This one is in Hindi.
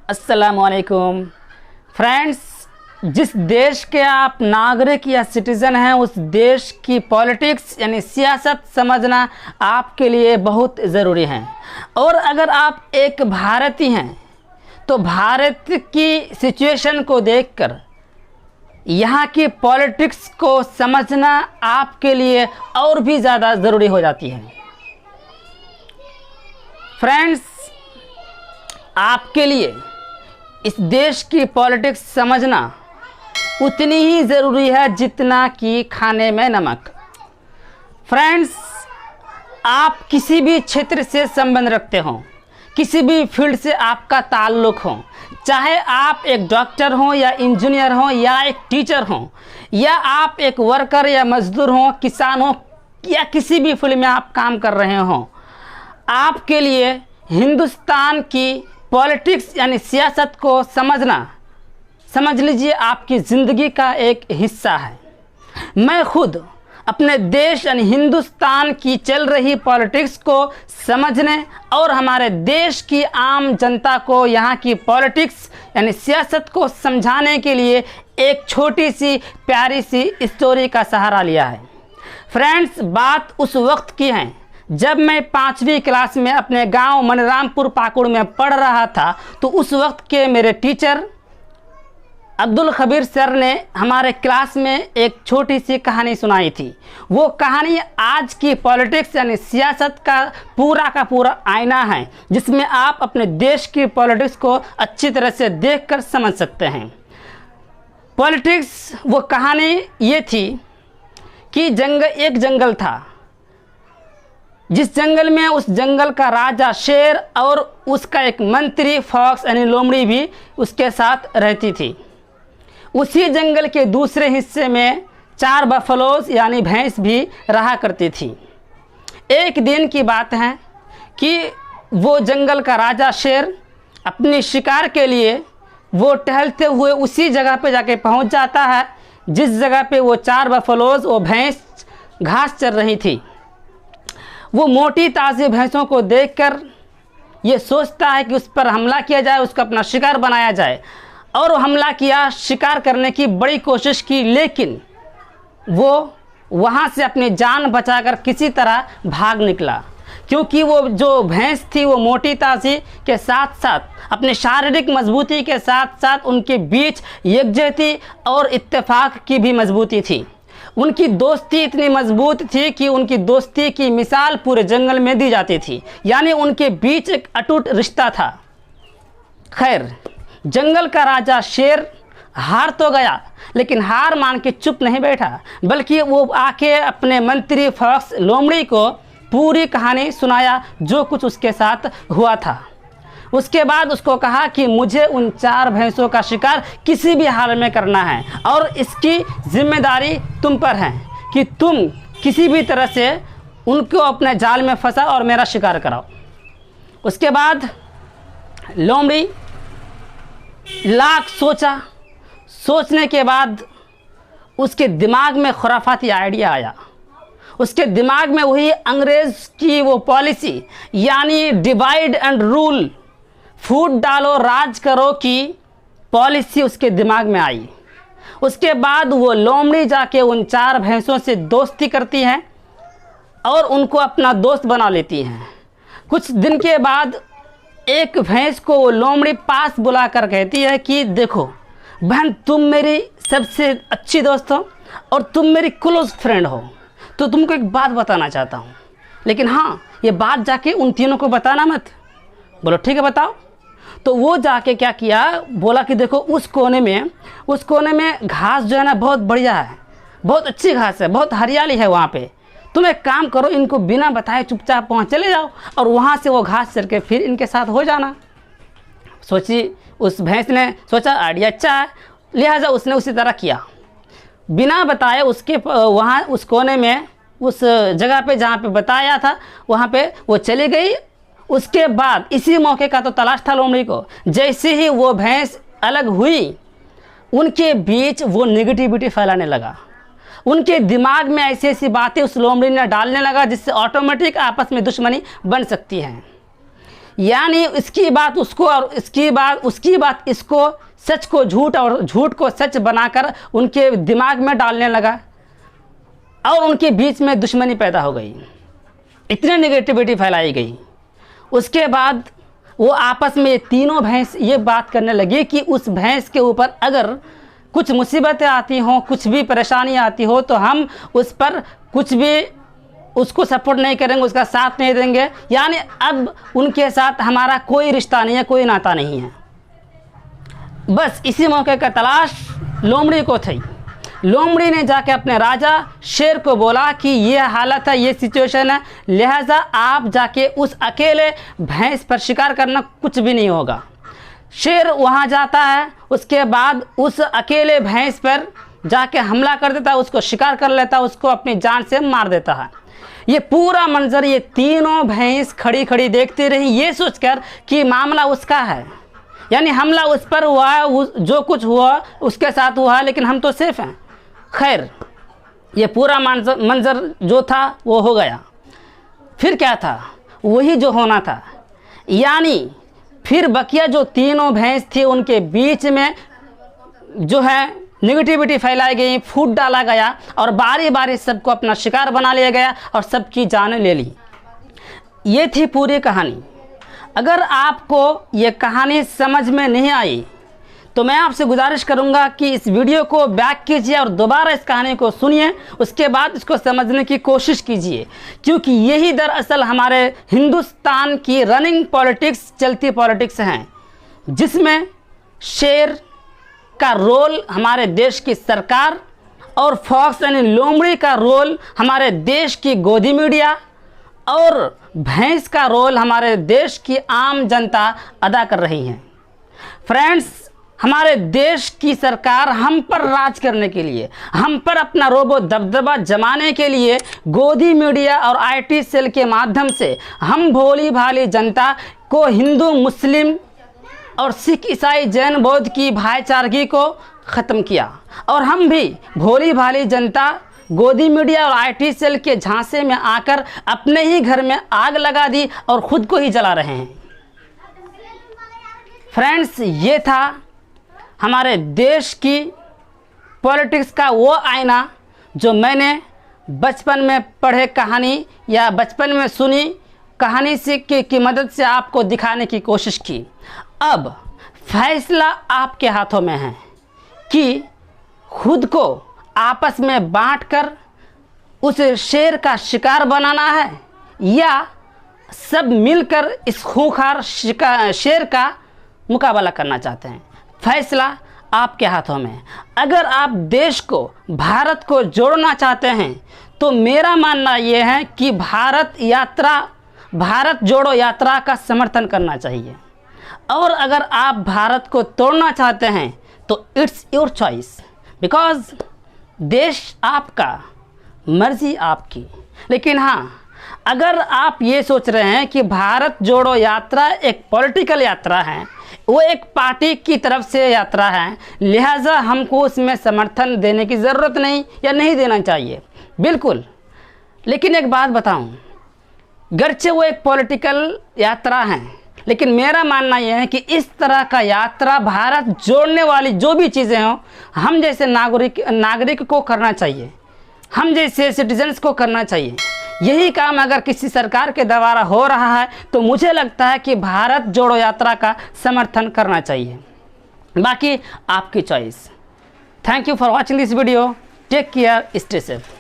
अस्सलामुअलैकुम फ्रेंड्स, जिस देश के आप नागरिक या सिटीज़न हैं उस देश की पॉलिटिक्स यानी सियासत समझना आपके लिए बहुत ज़रूरी है। और अगर आप एक भारतीय हैं तो भारत की सिचुएशन को देखकर यहाँ की पॉलिटिक्स को समझना आपके लिए और भी ज़्यादा ज़रूरी हो जाती है। फ्रेंड्स, आपके लिए इस देश की पॉलिटिक्स समझना उतनी ही ज़रूरी है जितना कि खाने में नमक। फ्रेंड्स, आप किसी भी क्षेत्र से संबंध रखते हो, किसी भी फील्ड से आपका ताल्लुक़ हो, चाहे आप एक डॉक्टर हो या इंजीनियर हो या एक टीचर हो या आप एक वर्कर या मजदूर हो, किसान हो या किसी भी फील्ड में आप काम कर रहे हो, आपके लिए हिंदुस्तान की पॉलिटिक्स यानी सियासत को समझना, समझ लीजिए, आपकी ज़िंदगी का एक हिस्सा है। मैं खुद अपने देश यानी हिंदुस्तान की चल रही पॉलिटिक्स को समझने और हमारे देश की आम जनता को यहाँ की पॉलिटिक्स यानी सियासत को समझाने के लिए एक छोटी सी प्यारी सी स्टोरी का सहारा लिया है। फ्रेंड्स, बात उस वक्त की है जब मैं 5वीं क्लास में अपने गांव मनरामपुर पाकुड़ में पढ़ रहा था। तो उस वक्त के मेरे टीचर अब्दुल खबीर सर ने हमारे क्लास में एक छोटी सी कहानी सुनाई थी। वो कहानी आज की पॉलिटिक्स यानी सियासत का पूरा आईना है, जिसमें आप अपने देश की पॉलिटिक्स को अच्छी तरह से देखकर समझ सकते हैं। पॉलिटिक्स वो कहानी ये थी कि एक जंगल था, जिस जंगल में उस जंगल का राजा शेर और उसका एक मंत्री फॉक्स यानी लोमड़ी भी उसके साथ रहती थी। उसी जंगल के दूसरे हिस्से में 4 बफलोज यानी भैंस भी रहा करती थी। एक दिन की बात है कि वो जंगल का राजा शेर अपनी शिकार के लिए वो टहलते हुए उसी जगह पे जाके पहुंच जाता है जिस जगह पे वो 4 बफलोज वो भैंस घास चर रही थी। वो मोटी ताज़ी भैंसों को देखकर ये सोचता है कि उस पर हमला किया जाए, उसका अपना शिकार बनाया जाए। और हमला किया, शिकार करने की बड़ी कोशिश की, लेकिन वो वहाँ से अपनी जान बचाकर किसी तरह भाग निकला, क्योंकि वो जो भैंस थी वो मोटी ताज़ी के साथ साथ अपने शारीरिक मजबूती के साथ साथ उनके बीच यकजहती और इत्तेफाक की भी मजबूती थी। उनकी दोस्ती इतनी मजबूत थी कि उनकी दोस्ती की मिसाल पूरे जंगल में दी जाती थी, यानी उनके बीच एक अटूट रिश्ता था। खैर, जंगल का राजा शेर हार तो गया, लेकिन हार मान के चुप नहीं बैठा, बल्कि वो आके अपने मंत्री फॉक्स लोमड़ी को पूरी कहानी सुनाया जो कुछ उसके साथ हुआ था। उसके बाद उसको कहा कि मुझे उन 4 भैंसों का शिकार किसी भी हाल में करना है और इसकी जिम्मेदारी तुम पर है कि तुम किसी भी तरह से उनको अपने जाल में फंसा और मेरा शिकार कराओ। उसके बाद लोमड़ी लाख सोचा, सोचने के बाद उसके दिमाग में खुराफाती आइडिया आया। उसके दिमाग में वही अंग्रेज़ की वो पॉलिसी यानी डिवाइड एंड रूल, फूट डालो राज करो की पॉलिसी उसके दिमाग में आई। उसके बाद वो लोमड़ी जाके उन 4 भैंसों से दोस्ती करती हैं और उनको अपना दोस्त बना लेती हैं। कुछ दिन के बाद एक भैंस को वो लोमड़ी पास बुलाकर कहती है कि देखो बहन, तुम मेरी सबसे अच्छी दोस्त हो और तुम मेरी क्लोज फ्रेंड हो, तो तुमको एक बात बताना चाहता हूँ, लेकिन हाँ, ये बात जाके उन तीनों को बताना मत। बोलो ठीक है, बताओ। तो वो जाके क्या किया, बोला कि देखो उस कोने में घास जो है ना बहुत बढ़िया है, बहुत अच्छी घास है, बहुत हरियाली है वहाँ पे। तुम एक काम करो, इनको बिना बताए चुपचाप वहाँ चले जाओ और वहाँ से वो घास चर के फिर इनके साथ हो जाना। सोची, उस भैंस ने सोचा आइडिया अच्छा है, लिहाजा उसने उसी तरह किया। बिना बताए उसके वहाँ उस कोने में उस जगह पे जहाँ पे बताया था वहाँ पे वो चली गई। उसके बाद इसी मौके का तो तलाश था लोमड़ी को। जैसे ही वो भैंस अलग हुई, उनके बीच वो नेगेटिविटी फैलाने लगा। उनके दिमाग में ऐसी ऐसी बातें उस लोमड़ी ने डालने लगा जिससे ऑटोमेटिक आपस में दुश्मनी बन सकती है। यानी इसकी बात उसको और उसकी बात इसको, सच को झूठ और झूठ को सच बनाकर उनके दिमाग में डालने लगा और उनके बीच में दुश्मनी पैदा हो गई, इतनी नेगेटिविटी फैलाई गई। उसके बाद वो आपस में ये तीनों भैंस ये बात करने लगी कि उस भैंस के ऊपर अगर कुछ मुसीबतें आती हों, कुछ भी परेशानी आती हो, तो हम उस पर कुछ भी उसको सपोर्ट नहीं करेंगे, उसका साथ नहीं देंगे। यानी अब उनके साथ हमारा कोई रिश्ता नहीं है, कोई नाता नहीं है। बस इसी मौके का तलाश लोमड़ी को थी। लोमड़ी ने जाके अपने राजा शेर को बोला कि ये हालत है, ये सिचुएशन है, लिहाजा आप जाके उस अकेले भैंस पर शिकार करना कुछ भी नहीं होगा। शेर वहाँ जाता है, उसके बाद उस अकेले भैंस पर जाके हमला कर देता है, उसको शिकार कर लेता है, उसको अपनी जान से मार देता है। ये पूरा मंजर ये तीनों भैंस खड़ी खड़ी देखती रही, ये सोचकर कि मामला उसका है, यानी हमला उस पर हुआ है, जो कुछ हुआ उसके साथ हुआ, लेकिन हम तो सेफ हैं। खैर ये पूरा मंजर जो था वो हो गया। फिर क्या था, वही जो होना था, यानी फिर बकिया जो तीनों भैंस थी उनके बीच में जो है नेगेटिविटी फैलाई गई, फूट डाला गया और बारी बारी सबको अपना शिकार बना लिया गया और सबकी जानें ले ली। ये थी पूरी कहानी। अगर आपको ये कहानी समझ में नहीं आई तो मैं आपसे गुजारिश करूंगा कि इस वीडियो को बैक कीजिए और दोबारा इस कहानी को सुनिए, उसके बाद इसको समझने की कोशिश कीजिए, क्योंकि यही दरअसल हमारे हिंदुस्तान की रनिंग पॉलिटिक्स, चलती पॉलिटिक्स हैं, जिसमें शेर का रोल हमारे देश की सरकार और फॉक्स यानी लोमड़ी का रोल हमारे देश की गोदी मीडिया और भैंस का रोल हमारे देश की आम जनता अदा कर रही है। फ्रेंड्स, हमारे देश की सरकार हम पर राज करने के लिए, हम पर अपना रोबो दबदबा जमाने के लिए गोदी मीडिया और आईटी सेल के माध्यम से हम भोली भाली जनता को हिंदू, मुस्लिम और सिख, ईसाई, जैन, बौद्ध की भाईचारगी को ख़त्म किया और हम भी भोली भाली जनता गोदी मीडिया और आईटी सेल के झांसे में आकर अपने ही घर में आग लगा दी और ख़ुद को ही जला रहे हैं। फ्रेंड्स, ये था हमारे देश की पॉलिटिक्स का वो आईना जो मैंने बचपन में पढ़े कहानी या बचपन में सुनी कहानी से की मदद से आपको दिखाने की कोशिश की। अब फैसला आपके हाथों में है कि खुद को आपस में बांटकर उस शेर का शिकार बनाना है या सब मिलकर इस खूंखार शेर का मुकाबला करना चाहते हैं। फैसला आपके हाथों में है। अगर आप देश को, भारत को जोड़ना चाहते हैं तो मेरा मानना यह है कि भारत जोड़ो यात्रा का समर्थन करना चाहिए, और अगर आप भारत को तोड़ना चाहते हैं तो इट्स योर चॉइस, बिकॉज देश आपका, मर्जी आपकी। लेकिन हाँ, अगर आप ये सोच रहे हैं कि भारत जोड़ो यात्रा एक पॉलिटिकल यात्रा है, वो एक पार्टी की तरफ से यात्रा है, लिहाजा हमको उसमें समर्थन देने की ज़रूरत नहीं या नहीं देना चाहिए, बिल्कुल। लेकिन एक बात बताऊं, गर्चे वो एक पॉलिटिकल यात्रा है, लेकिन मेरा मानना यह है कि इस तरह का यात्रा भारत जोड़ने वाली जो भी चीज़ें हों, हम जैसे नागरिक को करना चाहिए, हम जैसे सिटीजन्स को करना चाहिए। यही काम अगर किसी सरकार के द्वारा हो रहा है तो मुझे लगता है कि भारत जोड़ो यात्रा का समर्थन करना चाहिए। बाकी आपकी choice. Thank you for watching this video. Take care, stay safe.